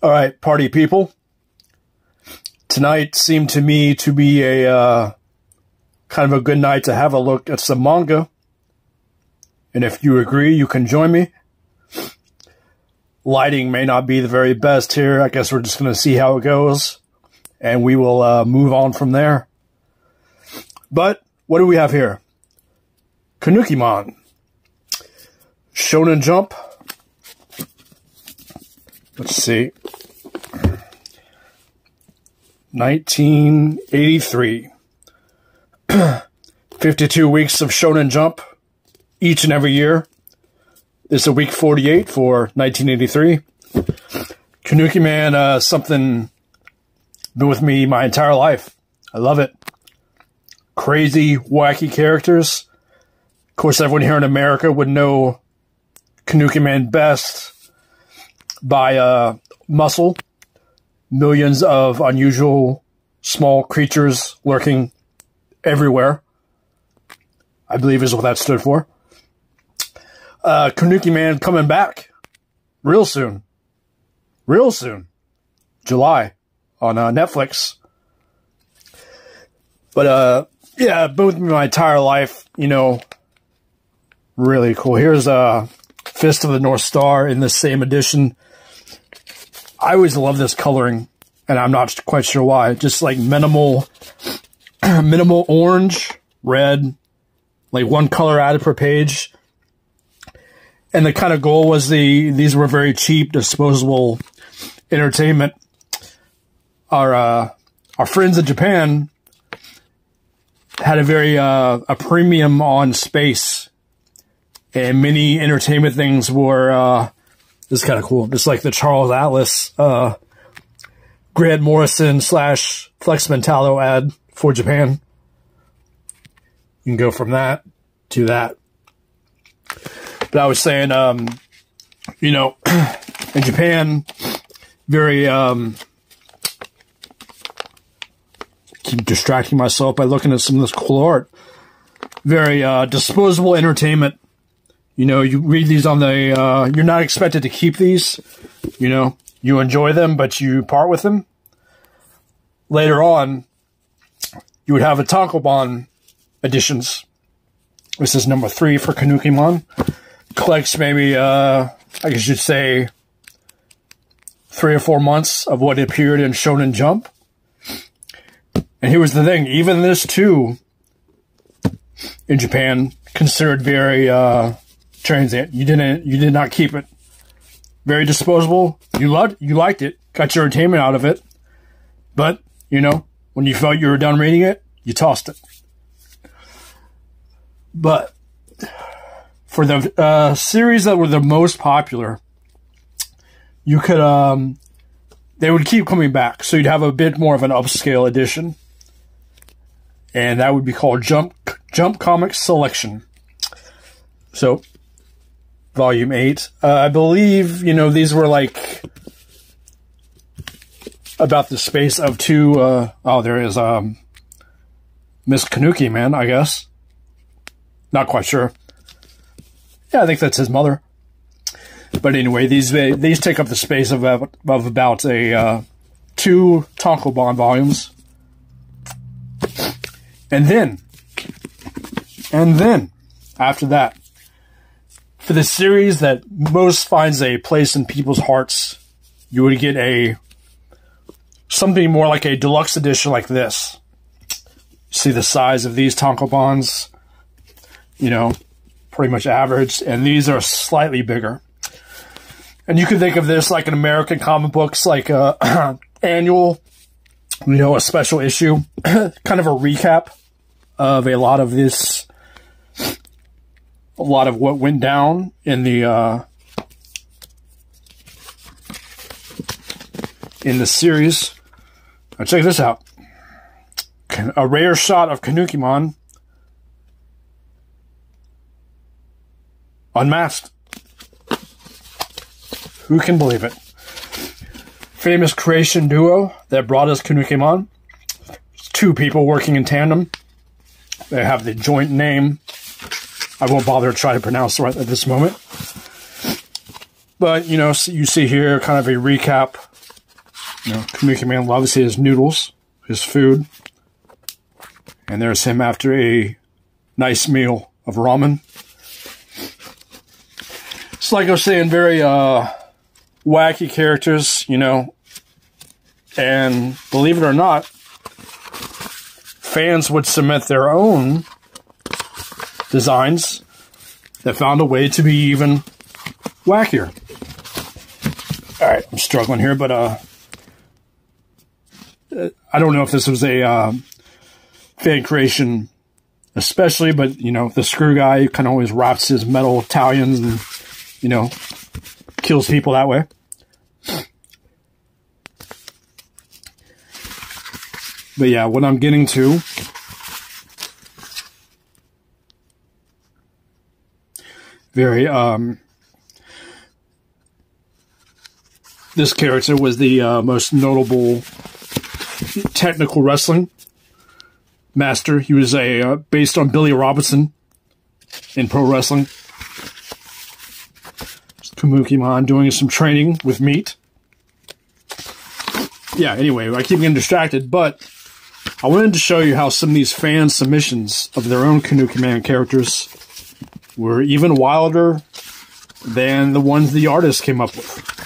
All right, party people. Tonight seemed to me to be a kind of a good night to have a look at some manga. And if you agree, you can join me. Lighting may not be the very best here. I guess we're just going to see how it goes. And we will move on from there. But what do we have here? Kinnikuman. Shonen Jump. Let's see. 1983. 52 weeks of Shonen Jump each and every year. This is week 48 for 1983. Kinnikuman, something been with me my entire life. I love it. Crazy, wacky characters. Of course, everyone here in America would know Kinnikuman best by muscle. Millions of unusual small creatures lurking everywhere, I believe is what that stood for. Kinnikuman coming back real soon. Real soon. July on Netflix. But, yeah, both my entire life, you know, really cool. Here's Fist of the North Star in the same edition. I always love this coloring, and I'm not quite sure why. Just like minimal orange, red, like one color added per page. And the kind of goal was these were very cheap, disposable entertainment. Our friends in Japan had a very a premium on space, and many entertainment things were. This is kind of cool. Just like the Charles Atlas, Grant Morrison / Flex Mentallo ad for Japan. You can go from that to that. But I was saying, you know, in Japan, very, keep distracting myself by looking at some of this cool art. Very, disposable entertainment. You know, you read these on the, you're not expected to keep these. You know, you enjoy them, but you part with them. Later on, you would have a tankobon editions. This is number 3 for Kinnikuman. Collects maybe, I guess you'd say, 3 or 4 months of what appeared in Shonen Jump. And here was the thing, even this too, in Japan, considered very, transient. You did not keep it. Very disposable. You liked it. Got your entertainment out of it. But, you know, when you felt you were done reading it, you tossed it. But for the series that were the most popular, you could they would keep coming back. So you'd have a bit more of an upscale edition. And that would be called Jump Comics Selection. So Volume 8. I believe, you know, these were like about the space of 2, oh, there is, Miss Kinnikuman, I guess. Not quite sure. Yeah, I think that's his mother. But anyway, these take up the space of about a, 2 tankobon volumes. And then, after that, for the series that most finds a place in people's hearts, you would get something more like a deluxe edition like this. See the size of these tankobons, you know, pretty much average, and these are slightly bigger. And you can think of this like an American comic books, like a annual, you know, a special issue, kind of a recap of a lot of this. A lot of what went down in the series. Now check this out. A rare shot of Kinnikuman unmasked. Who can believe it? Famous creation duo that brought us Kinnikuman. 2 people working in tandem. They have the joint name. I won't bother to try to pronounce it right at this moment. But, you know, you see here kind of a recap You know, Kinnikuman loves his noodles, his food. And there's him after a nice meal of ramen. It's like I was saying, very wacky characters, you know. And believe it or not, fans would submit their own designs that found a way to be even wackier. Alright, I'm struggling here, but I don't know if this was a fan creation especially, but, you know, the screw guy kind of always wraps his metal Italians and, you know, kills people that way. But yeah, what I'm getting to very, this character was the most notable technical wrestling master. He was based on Billy Robinson in pro wrestling. Kinnikuman doing some training with meat. Yeah, anyway, I keep getting distracted, but I wanted to show you how some of these fan submissions of their own Kinnikuman characters were even wilder than the ones the artist came up with.